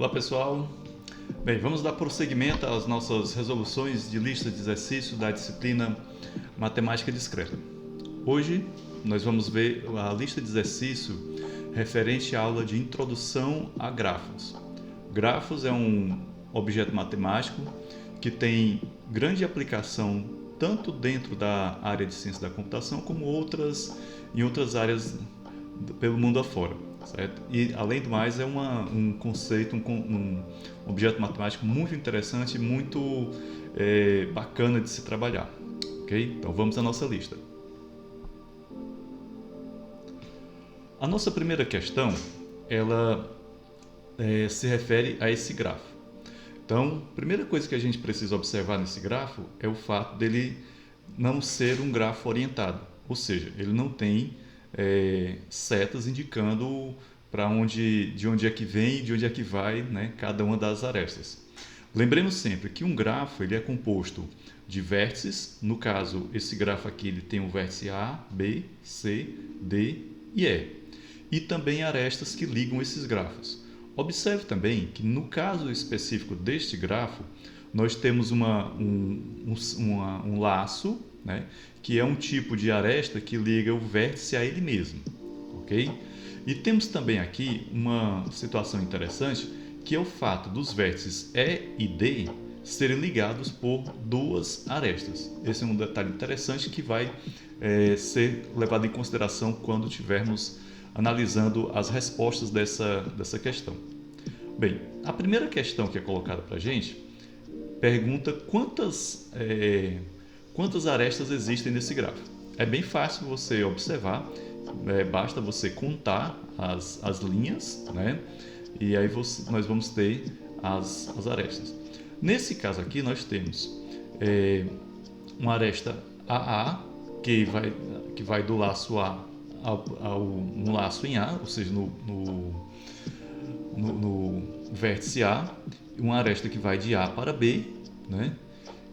Olá pessoal, bem, vamos dar prosseguimento às nossas resoluções de lista de exercícios da disciplina Matemática Discreta. Hoje nós vamos ver a lista de exercício referente à aula de Introdução a Grafos. Grafos é um objeto matemático que tem grande aplicação tanto dentro da área de ciência da computação como em outras áreas pelo mundo afora. Certo? E, além do mais, é um conceito, um objeto matemático muito interessante, muito bacana de se trabalhar. Okay? Então, vamos à nossa lista. A nossa primeira questão, ela se refere a esse grafo. Então, a primeira coisa que a gente precisa observar nesse grafo é o fato dele não ser um grafo orientado, ou seja, ele não tem setas indicando de onde é que vem e de onde é que vai, né, cada uma das arestas. Lembremos sempre que um grafo ele é composto de vértices, no caso esse grafo aqui ele tem o vértice A, B, C, D e E, e também arestas que ligam esses grafos. Observe também que no caso específico deste grafo, nós temos um laço, né, que é um tipo de aresta que liga o vértice a ele mesmo. Okay? E temos também aqui uma situação interessante, que é o fato dos vértices E e D serem ligados por duas arestas. Esse é um detalhe interessante que vai ser levado em consideração quando estivermos analisando as respostas dessa questão. Bem, a primeira questão que é colocada para a gente pergunta quantas arestas existem nesse gráfico. É bem fácil você observar, basta você contar as linhas, né? E aí nós vamos ter as arestas. Nesse caso aqui nós temos uma aresta AA que vai do laço A um laço em A, ou seja, no vértice A, uma aresta que vai de A para B, né?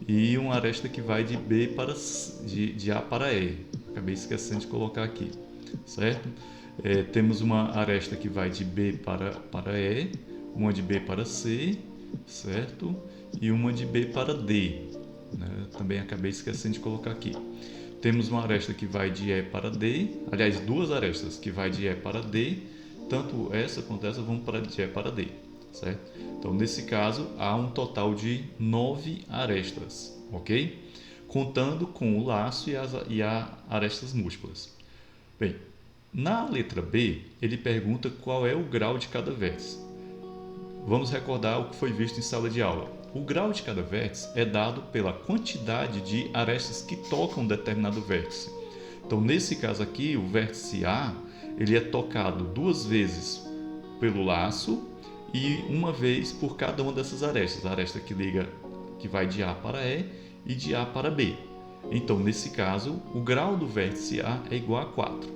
E uma aresta que vai de A para E. Acabei esquecendo de colocar aqui, certo? Temos uma aresta que vai de B para E, uma de B para C, certo? E uma de B para D, né? Também acabei esquecendo de colocar aqui. Temos uma aresta que vai de E para D, aliás, duas arestas que vai de E para D, tanto essa quanto essa vão de E para D, certo? Então, nesse caso, há um total de 9 arestas, ok? Contando com o laço e as arestas múltiplas. Bem, na letra B, ele pergunta qual é o grau de cada vértice. Vamos recordar o que foi visto em sala de aula. O grau de cada vértice é dado pela quantidade de arestas que tocam determinado vértice. Então, nesse caso aqui, o vértice A ele é tocado 2 vezes pelo laço e uma vez por cada uma dessas arestas. A aresta que vai de A para E e de A para B. Então, nesse caso, o grau do vértice A é igual a 4.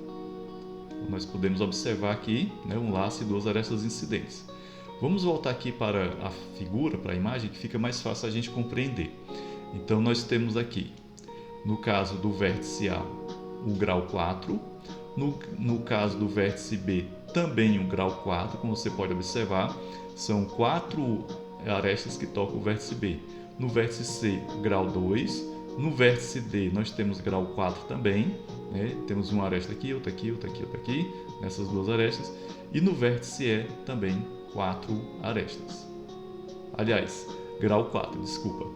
Então, nós podemos observar aqui, né, um laço e 2 arestas incidentes. Vamos voltar aqui para a figura, para a imagem, que fica mais fácil a gente compreender. Então, nós temos aqui, no caso do vértice A, o grau 4. No caso do vértice B, também o grau 4, como você pode observar. São 4 arestas que tocam o vértice B. No vértice C, grau 2. No vértice D, nós temos grau 4 também. Né? Temos uma aresta aqui, outra aqui, outra aqui, outra aqui, nessas 2 arestas. E no vértice E, também 4 arestas. Aliás, grau 4, desculpa.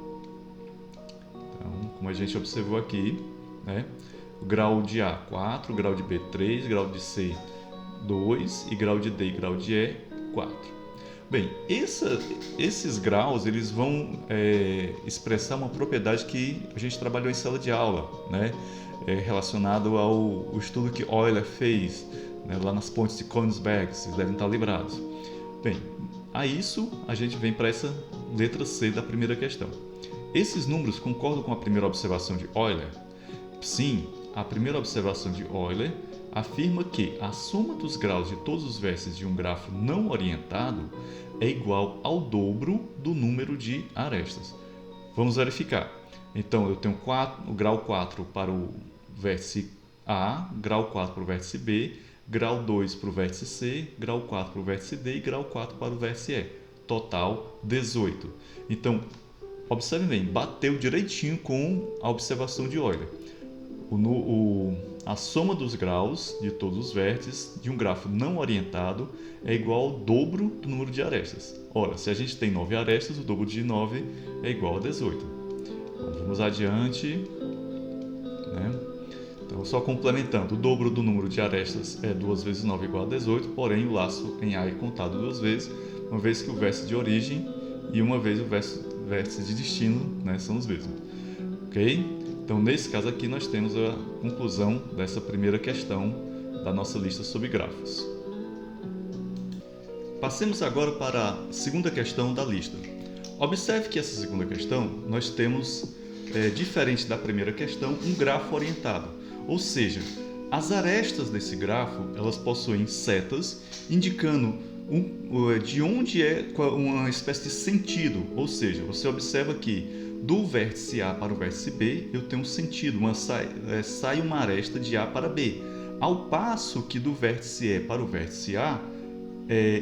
Então, como a gente observou aqui, né? O grau de A, 4, grau de B, 3, grau de C, 2 e grau de D e grau de E, 4. Bem, esses graus eles vão expressar uma propriedade que a gente trabalhou em sala de aula, né? Relacionado ao estudo que Euler fez, né? Lá nas pontes de Königsberg, vocês devem estar lembrados. Bem, a isso a gente vem para essa letra C da primeira questão. Esses números concordam com a primeira observação de Euler? Sim, a primeira observação de Euler afirma que a soma dos graus de todos os vértices de um grafo não orientado é igual ao dobro do número de arestas. Vamos verificar. Então, eu tenho o grau 4 para o vértice A, grau 4 para o vértice B, grau 2 para o vértice C, grau 4 para o vértice D e grau 4 para o vértice E. total 18. Então, observe bem, bateu direitinho com a observação de Euler. A soma dos graus de todos os vértices de um grafo não orientado é igual ao dobro do número de arestas. Ora, se a gente tem 9 arestas, o dobro de 9 é igual a 18. Então, vamos adiante, né? Então, só complementando, o dobro do número de arestas é 2 vezes 9 igual a 18, porém o laço em A é contado 2 vezes, uma vez que o vértice de origem e uma vez o vértice de destino, né, são os mesmos. Ok? Então, nesse caso aqui, nós temos a conclusão dessa primeira questão da nossa lista sobre grafos. Passemos agora para a segunda questão da lista. Observe que essa segunda questão, nós temos, diferente da primeira questão, um grafo orientado. Ou seja, as arestas desse grafo, elas possuem setas indicando de onde é uma espécie de sentido. Ou seja, você observa que do vértice A para o vértice B, eu tenho um sentido, sai uma aresta de A para B. Ao passo que do vértice E para o vértice A,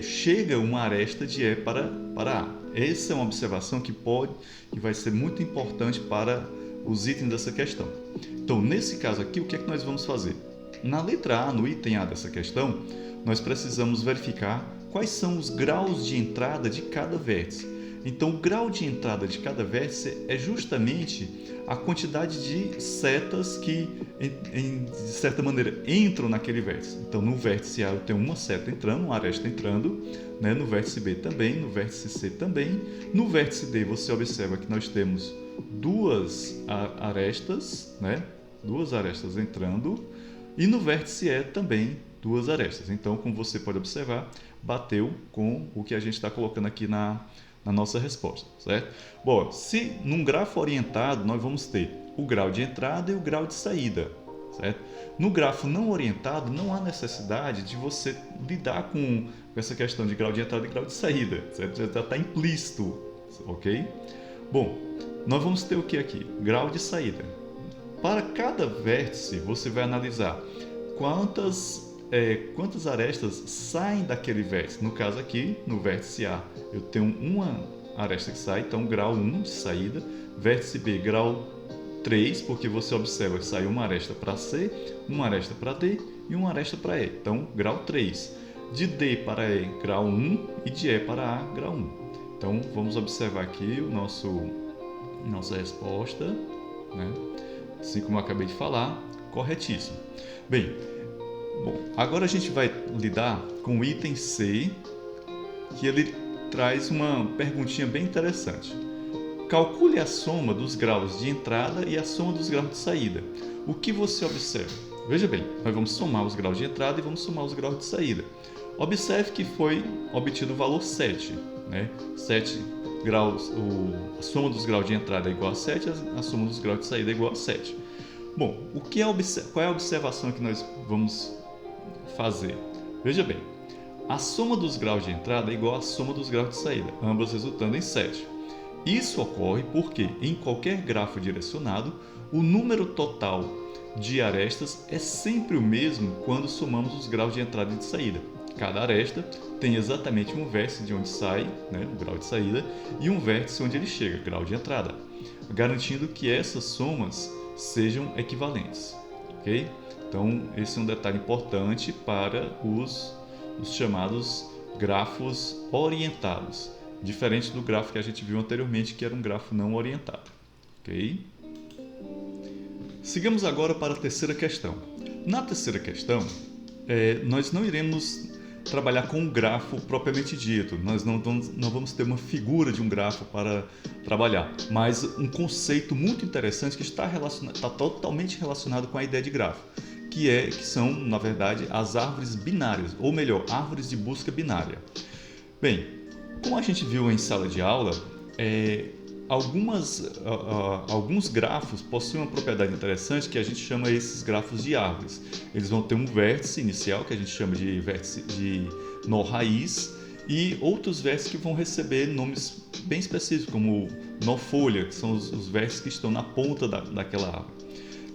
chega uma aresta de E para A. Essa é uma observação que vai ser muito importante para os itens dessa questão. Então, nesse caso aqui, o que é que nós vamos fazer? Na letra A, no item A dessa questão, nós precisamos verificar quais são os graus de entrada de cada vértice. Então, o grau de entrada de cada vértice é justamente a quantidade de setas que, de certa maneira, entram naquele vértice. Então, no vértice A eu tenho uma seta entrando, uma aresta entrando, né? No vértice B também, no vértice C também. No vértice D você observa que nós temos duas arestas, né? Duas arestas entrando, e no vértice E também duas arestas. Então, como você pode observar, bateu com o que a gente está colocando aqui na nossa resposta, certo? Bom, se num grafo orientado nós vamos ter o grau de entrada e o grau de saída, certo? No grafo não orientado não há necessidade de você lidar com essa questão de grau de entrada e grau de saída, certo? Já está implícito, ok? Bom, nós vamos ter o que aqui? Grau de saída. Para cada vértice você vai analisar quantas arestas saem daquele vértice. No caso aqui, no vértice A, eu tenho uma aresta que sai, então grau 1 de saída. Vértice B, grau 3, porque você observa que sai uma aresta para C, uma aresta para D e uma aresta para E. Então, grau 3. De D para E, grau 1 e de E para A, grau 1. Então, vamos observar aqui nossa resposta, né? Assim como eu acabei de falar, corretíssimo. Bem, agora a gente vai lidar com o item C, que ele traz uma perguntinha bem interessante. Calcule a soma dos graus de entrada e a soma dos graus de saída. O que você observa? Veja bem, nós vamos somar os graus de entrada e vamos somar os graus de saída. Observe que foi obtido o valor 7, né? 7 graus, a soma dos graus de entrada é igual a 7, a soma dos graus de saída é igual a 7. Bom, qual é a observação que nós vamos fazer? Veja bem, a soma dos graus de entrada é igual à soma dos graus de saída, ambas resultando em 7. Isso ocorre porque, em qualquer grafo direcionado, o número total de arestas é sempre o mesmo quando somamos os graus de entrada e de saída. Cada aresta tem exatamente um vértice de onde sai, né, o grau de saída, e um vértice onde ele chega, grau de entrada, garantindo que essas somas sejam equivalentes. Ok? Então, esse é um detalhe importante para os chamados grafos orientados, diferente do grafo que a gente viu anteriormente, que era um grafo não orientado. Ok? Sigamos agora para a terceira questão. Na terceira questão, nós não iremos trabalhar com um grafo propriamente dito, nós não vamos ter uma figura de um grafo para trabalhar, mas um conceito muito interessante que está totalmente relacionado com a ideia de grafo, que são, na verdade, as árvores binárias, ou melhor, árvores de busca binária. Bem, como a gente viu em sala de aula, alguns grafos possuem uma propriedade interessante que a gente chama esses grafos de árvores. Eles vão ter um vértice inicial, que a gente chama de vértice de nó raiz, e outros vértices que vão receber nomes bem específicos, como nó folha, que são os vértices que estão na ponta daquela árvore.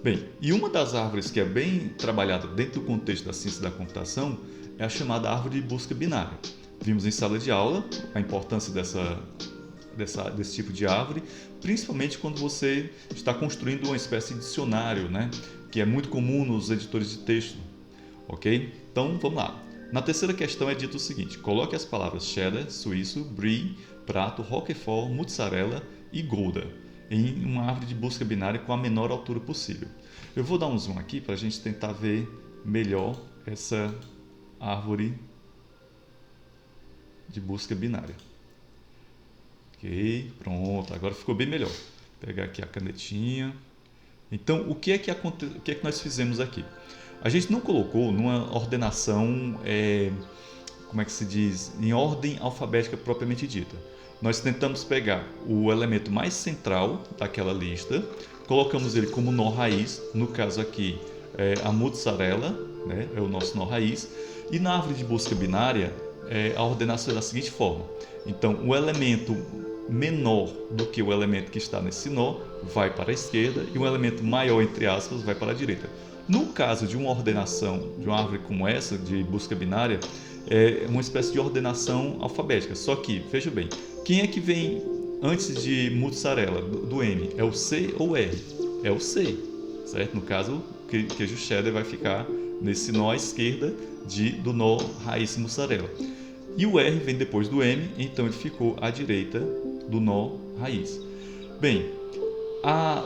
Bem, e uma das árvores que é bem trabalhada dentro do contexto da ciência da computação é a chamada árvore de busca binária. vimos em sala de aula a importância desse tipo de árvore, principalmente quando você está construindo uma espécie de dicionário, né? Que é muito comum nos editores de texto, ok? Então, vamos lá. Na terceira questão é dito o seguinte: coloque as palavras cheddar, suíço, brie, prato, roquefort, mozzarella e gouda em uma árvore de busca binária com a menor altura possível. Eu vou dar um zoom aqui para a gente tentar ver melhor essa árvore de busca binária. Ok, pronto, agora ficou bem melhor. Vou pegar aqui a canetinha. Então, o que é que nós fizemos aqui? A gente não colocou numa ordenação, como é que se diz, em ordem alfabética propriamente dita. Nós tentamos pegar o elemento mais central daquela lista, colocamos ele como nó raiz, no caso aqui a mozzarella, né, é o nosso nó raiz, e na árvore de busca binária a ordenação é da seguinte forma. Então, o elemento menor do que o elemento que está nesse nó vai para a esquerda e um elemento maior, entre aspas, vai para a direita. No caso de uma ordenação de uma árvore como essa, de busca binária, é uma espécie de ordenação alfabética. Só que, veja bem, quem é que vem antes de mozzarella, do M? É o C ou o R? É o C, certo? No caso, o queijo cheddar vai ficar nesse nó à esquerda do nó raiz mussarela. E o R vem depois do M, então ele ficou à direita do nó raiz. Bem, a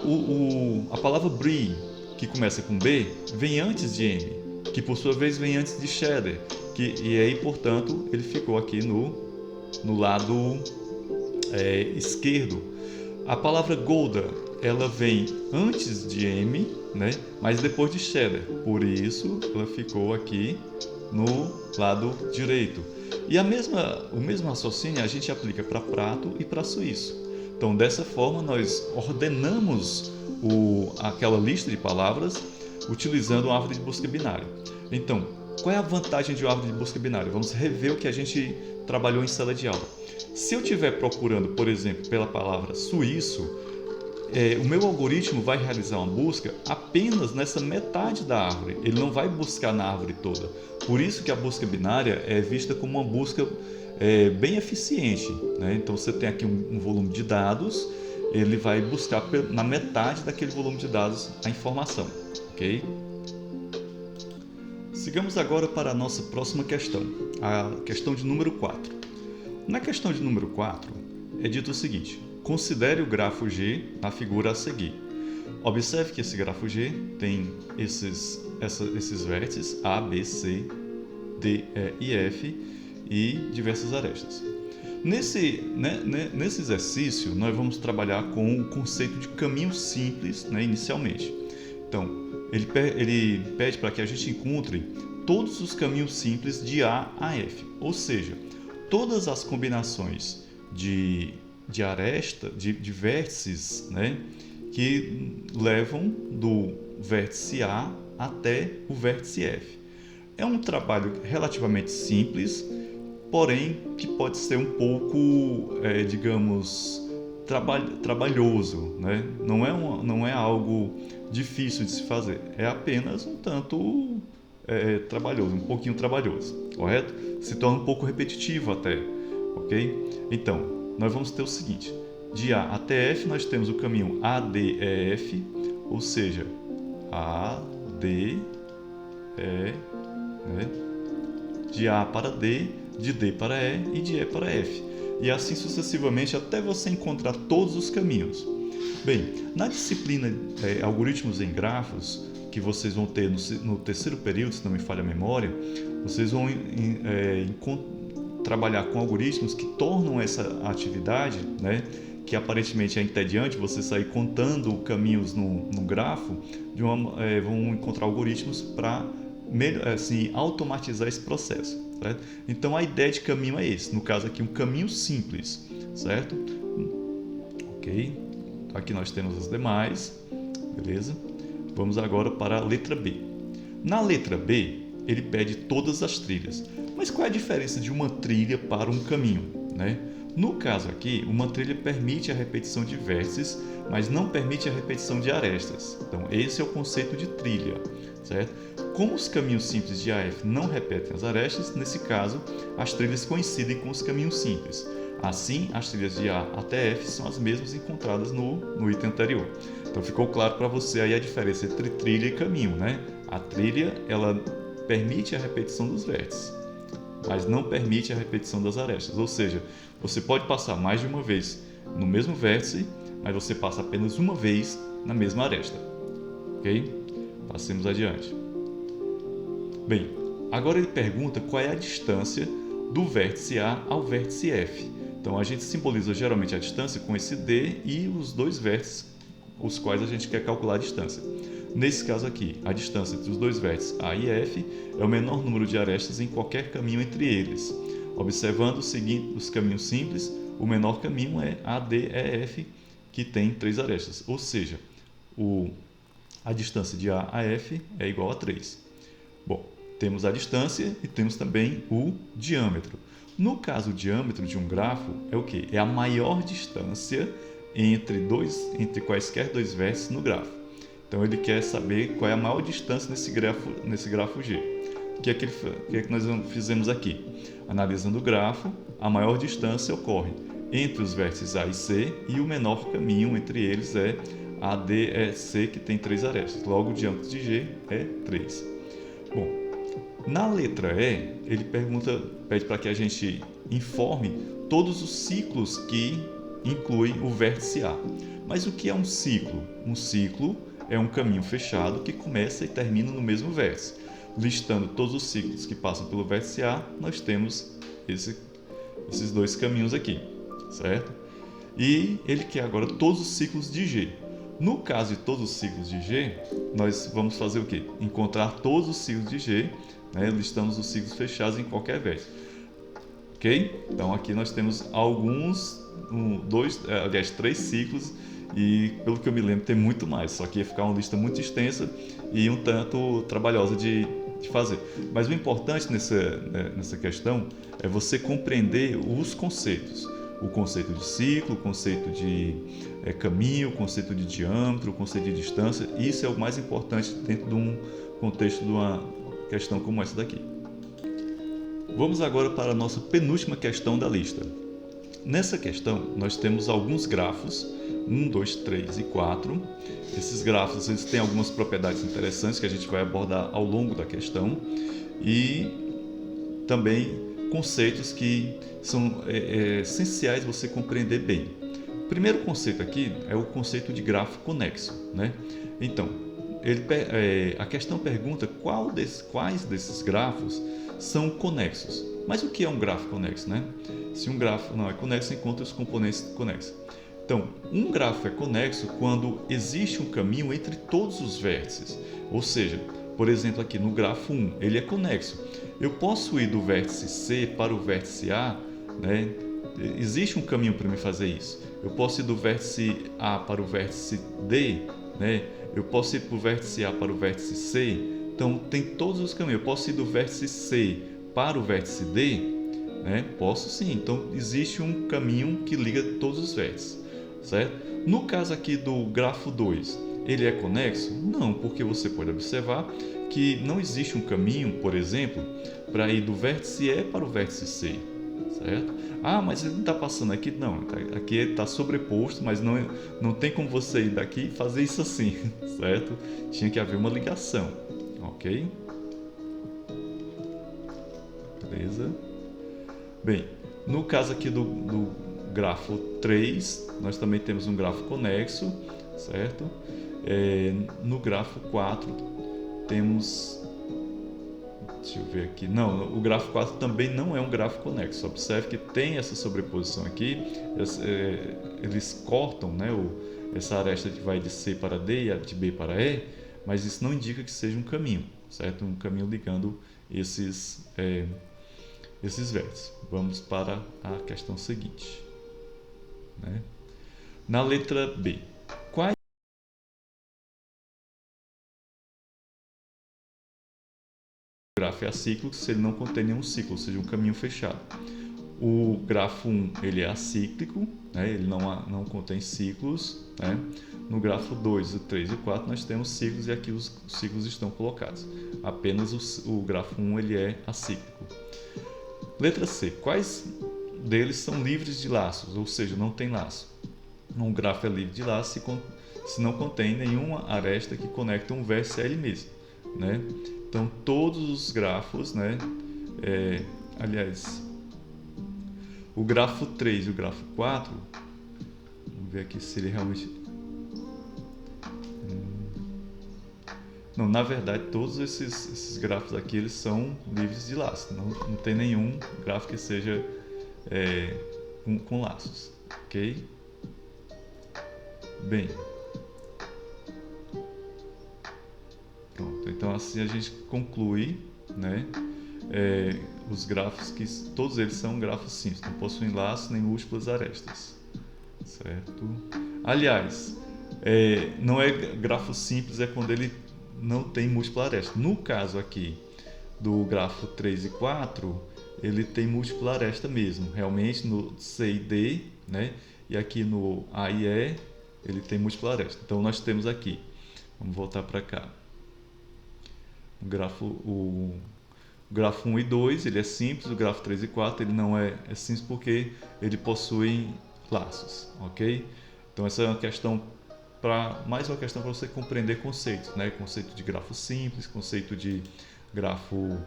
palavra brie, que começa com B, vem antes de M, que por sua vez vem antes de cheddar, e aí, portanto, ele ficou aqui no lado esquerdo. A palavra Gouda, ela vem antes de M, né, mas depois de cheddar, por isso ela ficou aqui no lado direito. E o mesmo raciocínio a gente aplica para prato e para suíço. Então, dessa forma, nós ordenamos aquela lista de palavras utilizando uma árvore de busca binária. Então, qual é a vantagem de uma árvore de busca binária? Vamos rever o que a gente trabalhou em sala de aula. Se eu estiver procurando, por exemplo, pela palavra suíço, o meu algoritmo vai realizar uma busca apenas nessa metade da árvore. Ele não vai buscar na árvore toda. Por isso que a busca binária é vista como uma busca bem eficiente, né? Então você tem aqui um volume de dados, ele vai buscar na metade daquele volume de dados a informação, ok? Sigamos agora para a nossa próxima questão, a questão de número 4. Na questão de número 4 é dito o seguinte: considere o grafo G na figura a seguir. Observe que esse grafo G tem esses vértices A, B, C, D, E e F e diversas arestas. Nesse exercício, nós vamos trabalhar com o conceito de caminho simples, né, inicialmente. Então, ele pede para que a gente encontre todos os caminhos simples de A a F, ou seja, todas as combinações de aresta, de vértices, né, que levam do vértice A até o vértice F. É um trabalho relativamente simples, porém que pode ser um pouco, digamos, trabalhoso, né? Não é algo difícil de se fazer, é apenas um tanto trabalhoso, um pouquinho trabalhoso, correto? Se torna um pouco repetitivo até, ok? Então, nós vamos ter o seguinte: de A até F nós temos o caminho ADEF, ou seja, A, D, E, né? De A para D, de D para E e de E para F. E assim sucessivamente até você encontrar todos os caminhos. Bem, na disciplina Algoritmos em Grafos, que vocês vão ter no terceiro período, se não me falha a memória, vocês vão trabalhar com algoritmos que tornam essa atividade, né, que aparentemente é entediante, você sair contando caminhos no grafo, vão encontrar algoritmos para assim, automatizar esse processo, certo? Então a ideia de caminho é esse, no caso aqui um caminho simples, certo? Ok, aqui nós temos as demais, beleza? Vamos agora para a letra B. Na letra B, ele pede todas as trilhas, mas qual é a diferença de uma trilha para um caminho, né? No caso aqui, uma trilha permite a repetição de vértices, mas não permite a repetição de arestas. Então, esse é o conceito de trilha, certo? Como os caminhos simples de AF não repetem as arestas, nesse caso, as trilhas coincidem com os caminhos simples. Assim, as trilhas de A até F são as mesmas encontradas no item anterior. Então ficou claro para você aí a diferença entre trilha e caminho, né? A trilha, ela permite a repetição dos vértices, mas não permite a repetição das arestas. Ou seja, você pode passar mais de uma vez no mesmo vértice, mas você passa apenas uma vez na mesma aresta. Ok? Passemos adiante. Bem, agora ele pergunta qual é a distância do vértice A ao vértice F. Então a gente simboliza geralmente a distância com esse D e os dois vértices, os quais a gente quer calcular a distância. Nesse caso aqui, a distância entre os dois vértices A e F é o menor número de arestas em qualquer caminho entre eles. Observando os caminhos simples, o menor caminho é ADEF, que tem 3 arestas, ou seja, a distância de A a F é igual a 3. Bom, temos a distância e temos também o diâmetro. No caso, o diâmetro de um grafo é o quê? É a maior distância entre quaisquer dois vértices no grafo. Então ele quer saber qual é a maior distância nesse grafo G. O que é que nós fizemos aqui? Analisando o grafo, a maior distância ocorre entre os vértices A e C e o menor caminho entre eles é ADEC, que tem 3 arestas. Logo, o diâmetro de G é 3. Bom, na letra E, ele pede para que a gente informe todos os ciclos que incluem o vértice A. Mas o que é um ciclo? Um ciclo é um caminho fechado que começa e termina no mesmo vértice. Listando todos os ciclos que passam pelo vértice A, nós temos esses dois caminhos aqui, certo? E ele quer agora todos os ciclos de G. No caso de todos os ciclos de G, nós vamos fazer o quê? Encontrar todos os ciclos de G, né? Listamos os ciclos fechados em qualquer vértice. Ok? Então aqui nós temos três ciclos, e pelo que eu me lembro tem muito mais, só que ia ficar uma lista muito extensa e um tanto trabalhosa de fazer. Mas o importante nessa questão é você compreender os conceitos. O conceito de ciclo, o conceito de caminho, o conceito de diâmetro, o conceito de distância. Isso é o mais importante dentro de um contexto de uma questão como essa daqui. Vamos agora para a nossa penúltima questão da lista. Nessa questão, nós temos alguns grafos, 1, 2, 3 e 4. Esses grafos eles têm algumas propriedades interessantes que a gente vai abordar ao longo da questão e também conceitos que são essenciais você compreender bem. O primeiro conceito aqui é o conceito de grafo conexo, né? Então, a questão pergunta quais desses grafos são conexos. Mas o que é um grafo conexo, né? Se um grafo não é conexo, encontra os componentes conexos. Então, um grafo é conexo quando existe um caminho entre todos os vértices. Ou seja, por exemplo, aqui no grafo 1, ele é conexo. Eu posso ir do vértice C para o vértice A, né? Existe um caminho para me fazer isso. Eu posso ir do vértice A para o vértice D, né? Eu posso ir do vértice A para o vértice C. Então, tem todos os caminhos. Eu posso ir do vértice C para o vértice D, né? Posso sim. Então, existe um caminho que liga todos os vértices, certo? No caso aqui do grafo 2, ele é conexo? Não, porque você pode observar que não existe um caminho, por exemplo, para ir do vértice E para o vértice C, certo? Ah, mas ele não está passando aqui? Não, aqui está sobreposto, mas não tem como você ir daqui e fazer isso assim, certo? Tinha que haver uma ligação, ok? Beleza? Bem, no caso aqui do grafo 3, nós também temos um grafo conexo, certo? No grafo 4 temos, deixa eu ver aqui, não, o grafo 4 também não é um grafo conexo. Observe que tem essa sobreposição aqui, eles cortam, né, essa aresta que vai de C para D e a de B para E, mas isso não indica que seja um caminho, certo? Um caminho ligando esses vértices. Vamos para a questão seguinte, né? Na letra B, quais grafo é acíclico se ele não contém nenhum ciclo, ou seja, um caminho fechado? O grafo 1 ele é acíclico, né? Ele não contém ciclos, né? No grafo 2, o 3 e o 4 nós temos ciclos e aqui os ciclos estão colocados. Apenas o grafo 1 ele é acíclico. Letra C. Quais deles são livres de laços, ou seja, não tem laço? Um grafo é livre de laço se não contém nenhuma aresta que conecta um vértice a ele mesmo, né? Então todos os grafos, né? Aliás, o grafo 3 e o grafo 4, vamos ver aqui se ele realmente... Não, na verdade, todos esses grafos aqui eles são livres de laço. Não tem nenhum grafo que seja com laços, ok? Bem, pronto. Então assim a gente conclui, né? Os grafos que todos eles são grafos simples, não possuem laços nem múltiplas arestas, certo? Aliás, não é grafo simples, é quando ele não tem múltipla aresta. No caso aqui do grafo 3 e 4, ele tem múltipla aresta mesmo, realmente no C e D, né? E aqui no A e E ele tem múltipla aresta. Então nós temos aqui, vamos voltar para cá, o grafo 1 e 2 ele é simples, o grafo 3 e 4 ele não é simples porque ele possui laços, ok? Então essa é uma questão mais uma questão para você compreender conceitos, né? Conceito de grafo simples, conceito de grafo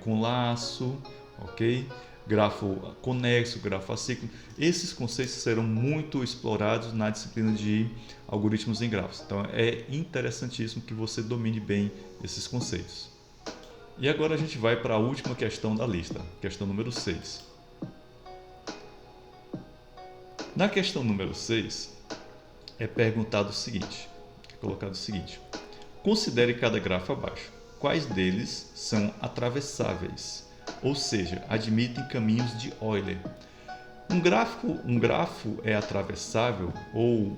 com laço, ok? Grafo conexo, grafo acíclico. Esses conceitos serão muito explorados na disciplina de algoritmos em grafos. Então é interessantíssimo que você domine bem esses conceitos. E agora a gente vai para a última questão da lista, questão número 6. Na questão número 6, é perguntado o seguinte, é colocado o seguinte: considere cada grafo abaixo. Quais deles são atravessáveis, ou seja, admitem caminhos de Euler? Um grafo é atravessável, ou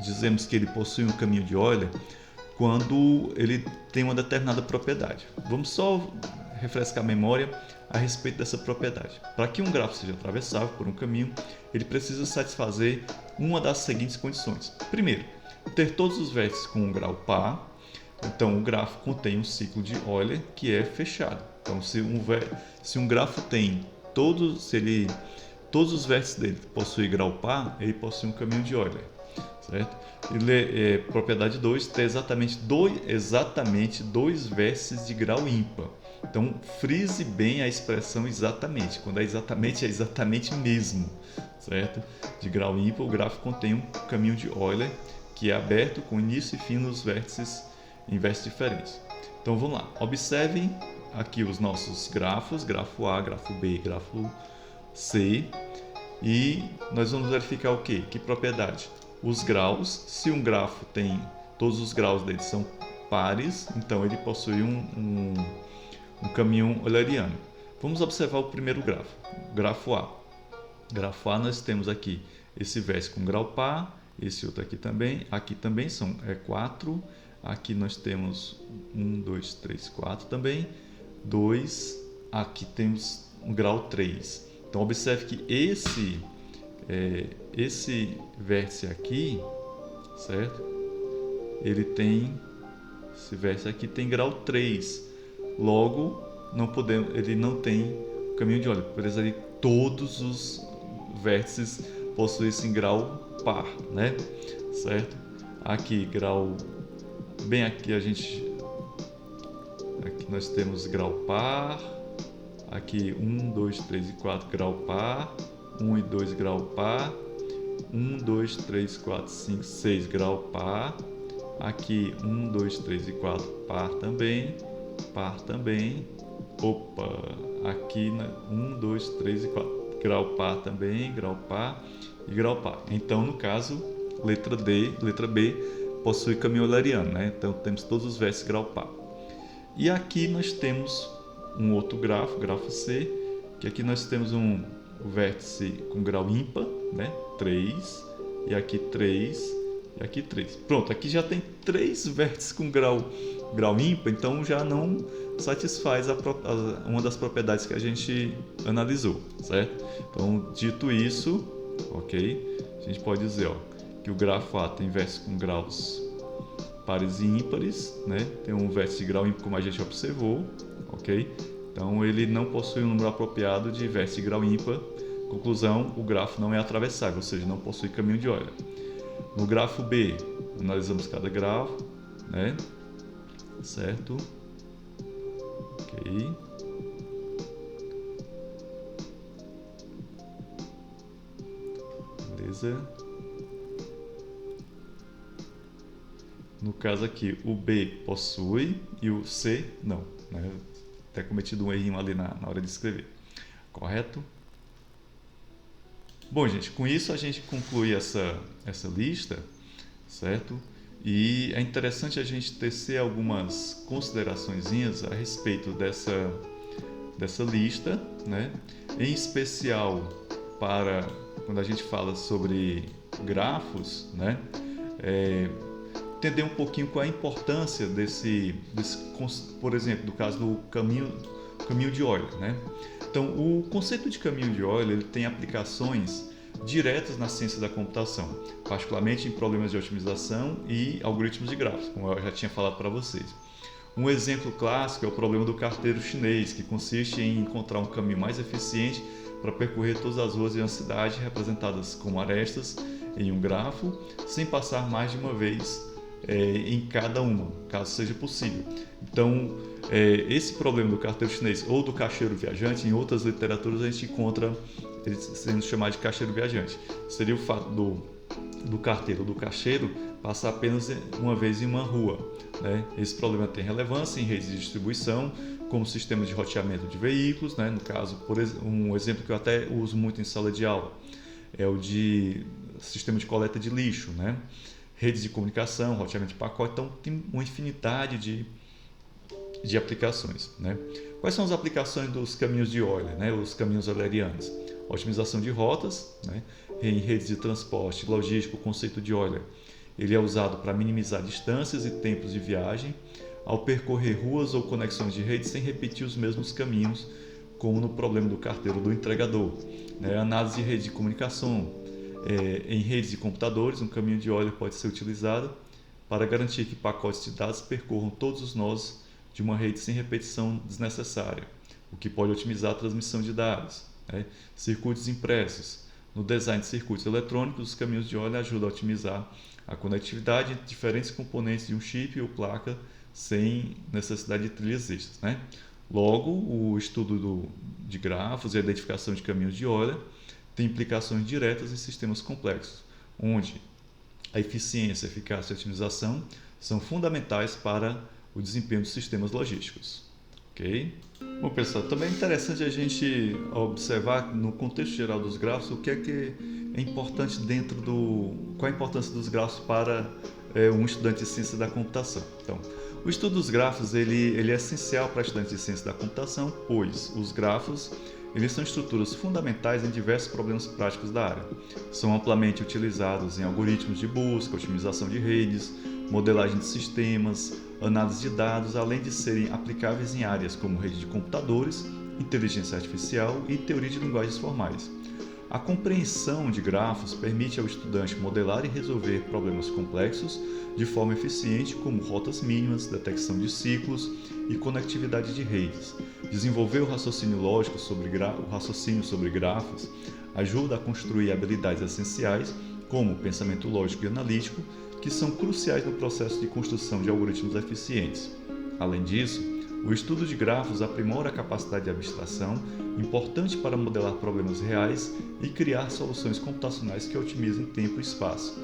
dizemos que ele possui um caminho de Euler, quando ele tem uma determinada propriedade. Vamos só refrescar a memória a respeito dessa propriedade. Para que um grafo seja atravessável por um caminho, ele precisa satisfazer uma das seguintes condições. Primeiro, ter todos os vértices com um grau par. Então, o grafo contém um ciclo de Euler que é fechado. Então, se um grafo tem todos os vértices dele possuem grau par, ele possui um caminho de Euler, certo? Propriedade 2, ter exatamente dois vértices de grau ímpar. Então, frise bem a expressão exatamente. Quando é exatamente mesmo, certo? De grau ímpar, o grafo contém um caminho de Euler que é aberto com início e fim nos vértices em vértices diferentes. Então, vamos lá. Observem aqui os nossos grafos, grafo A, grafo B, grafo C. E nós vamos verificar o quê? Que propriedade? Os graus. Se um grafo tem todos os graus dele são pares, então ele possui um caminho euleriano. Vamos observar o primeiro grafo, grafo A. Grafo A nós temos aqui esse vértice com grau par, esse outro aqui também são 4. Aqui nós temos 1, 2, 3, 4 também, 2, aqui temos um grau 3. Então observe que esse vértice aqui, certo? Esse vértice aqui tem grau 3. Logo, ele não tem caminho de Euler. Por exemplo, todos os vértices possuem grau par, né? Certo? Aqui grau aqui nós temos grau par. Aqui 1, 2, 3 e 4 grau par. 1 e 2 grau par. 1, 2, 3, 4, 5, 6 grau par. Aqui 1, 2, 3 e 4 par também. Par também. Aqui 1, 2, 3 e 4 grau par também, grau par e grau par. Então, no caso, letra B possui caminho euleriano, né? Então temos todos os vértices grau par. E aqui nós temos um outro grafo C, que aqui nós temos um vértice com grau ímpar, né? 3, e aqui 3, e aqui 3. Pronto, aqui já tem 3 vértices com grau grau ímpar, então já não satisfaz uma das propriedades que a gente analisou, certo? Então, dito isso, ok? A gente pode dizer, ó, que o grafo A tem vértices com graus pares e ímpares, né? Tem um vértice de grau ímpar como a gente observou, ok? Então ele não possui um número apropriado de vértice de grau ímpar. Conclusão, o grafo não é atravessável, ou seja, não possui caminho de Euler. No grafo B, analisamos cada grafo, né? Certo? Ok. Beleza. No caso aqui, o B possui e o C não, né? Até cometido um errinho ali na hora de escrever. Correto? Bom, gente, com isso a gente conclui essa lista, certo? E é interessante a gente tecer algumas consideraçõezinhas a respeito dessa lista, né? Em especial para quando a gente fala sobre grafos, né? Entender um pouquinho qual é a importância desse por exemplo, do caso do caminho de Euler, né? Então, o conceito de caminho de Euler ele tem aplicações diretas na ciência da computação, particularmente em problemas de otimização e algoritmos de grafos, como eu já tinha falado para vocês. Um exemplo clássico é o problema do carteiro chinês, que consiste em encontrar um caminho mais eficiente para percorrer todas as ruas de uma cidade representadas como arestas em um grafo, sem passar mais de uma vez em cada uma, caso seja possível. Então, esse problema do carteiro chinês ou do caixeiro viajante, em outras literaturas a gente encontra ele sendo chamado de caixeiro viajante. Seria o fato do carteiro ou do caixeiro passar apenas uma vez em uma rua, né? Esse problema tem relevância em redes de distribuição, como sistemas de roteamento de veículos, né? No caso, um exemplo que eu até uso muito em sala de aula é o de sistema de coleta de lixo, né? Redes de comunicação, roteamento de pacote, então tem uma infinidade de aplicações, né? Quais são as aplicações dos caminhos de Euler, né? Os caminhos eulerianos? Otimização de rotas, né? Em redes de transporte logístico, o conceito de Euler ele é usado para minimizar distâncias e tempos de viagem ao percorrer ruas ou conexões de redes sem repetir os mesmos caminhos, como no problema do carteiro do entregador, né? Análise de rede de comunicação, em redes de computadores, um caminho de Euler pode ser utilizado para garantir que pacotes de dados percorram todos os nós de uma rede sem repetição desnecessária, o que pode otimizar a transmissão de dados, né? Circuitos impressos. No design de circuitos eletrônicos, os caminhos de Euler ajudam a otimizar a conectividade entre diferentes componentes de um chip ou placa sem necessidade de trilhas extras, né? Logo, o estudo de grafos e a identificação de caminhos de Euler tem implicações diretas em sistemas complexos, onde a eficiência, eficácia e otimização são fundamentais para o desempenho dos sistemas logísticos. Ok? Bom, pessoal, também é interessante a gente observar no contexto geral dos grafos o que é importante qual a importância dos grafos para um estudante de ciência da computação. Então, o estudo dos grafos ele é essencial para estudantes de ciência da computação, pois os grafos eles são estruturas fundamentais em diversos problemas práticos da área. São amplamente utilizados em algoritmos de busca, otimização de redes, modelagem de sistemas, análise de dados, além de serem aplicáveis em áreas como rede de computadores, inteligência artificial e teoria de linguagens formais. A compreensão de grafos permite ao estudante modelar e resolver problemas complexos de forma eficiente, como rotas mínimas, detecção de ciclos e conectividade de redes. Desenvolver o raciocínio lógico sobre grafos ajuda a construir habilidades essenciais, como o pensamento lógico e analítico, que são cruciais no processo de construção de algoritmos eficientes. Além disso, o estudo de grafos aprimora a capacidade de abstração, importante para modelar problemas reais e criar soluções computacionais que otimizem tempo e espaço.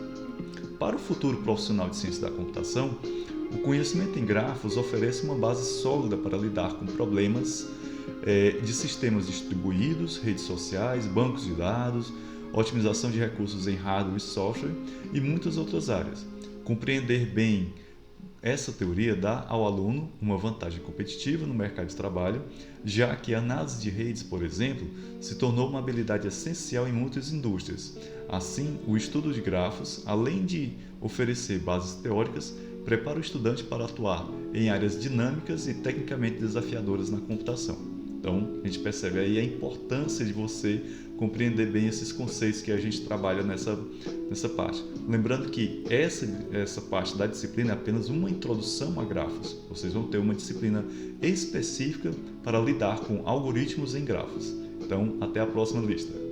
Para o futuro profissional de ciência da computação, o conhecimento em grafos oferece uma base sólida para lidar com problemas de sistemas distribuídos, redes sociais, bancos de dados, otimização de recursos em hardware e software e muitas outras áreas. Compreender bem essa teoria dá ao aluno uma vantagem competitiva no mercado de trabalho, já que a análise de redes, por exemplo, se tornou uma habilidade essencial em muitas indústrias. Assim, o estudo de grafos, além de oferecer bases teóricas, prepara o estudante para atuar em áreas dinâmicas e tecnicamente desafiadoras na computação. Então, a gente percebe aí a importância de você compreender bem esses conceitos que a gente trabalha nessa parte. Lembrando que essa parte da disciplina é apenas uma introdução a grafos. Vocês vão ter uma disciplina específica para lidar com algoritmos em grafos. Então, até a próxima lista.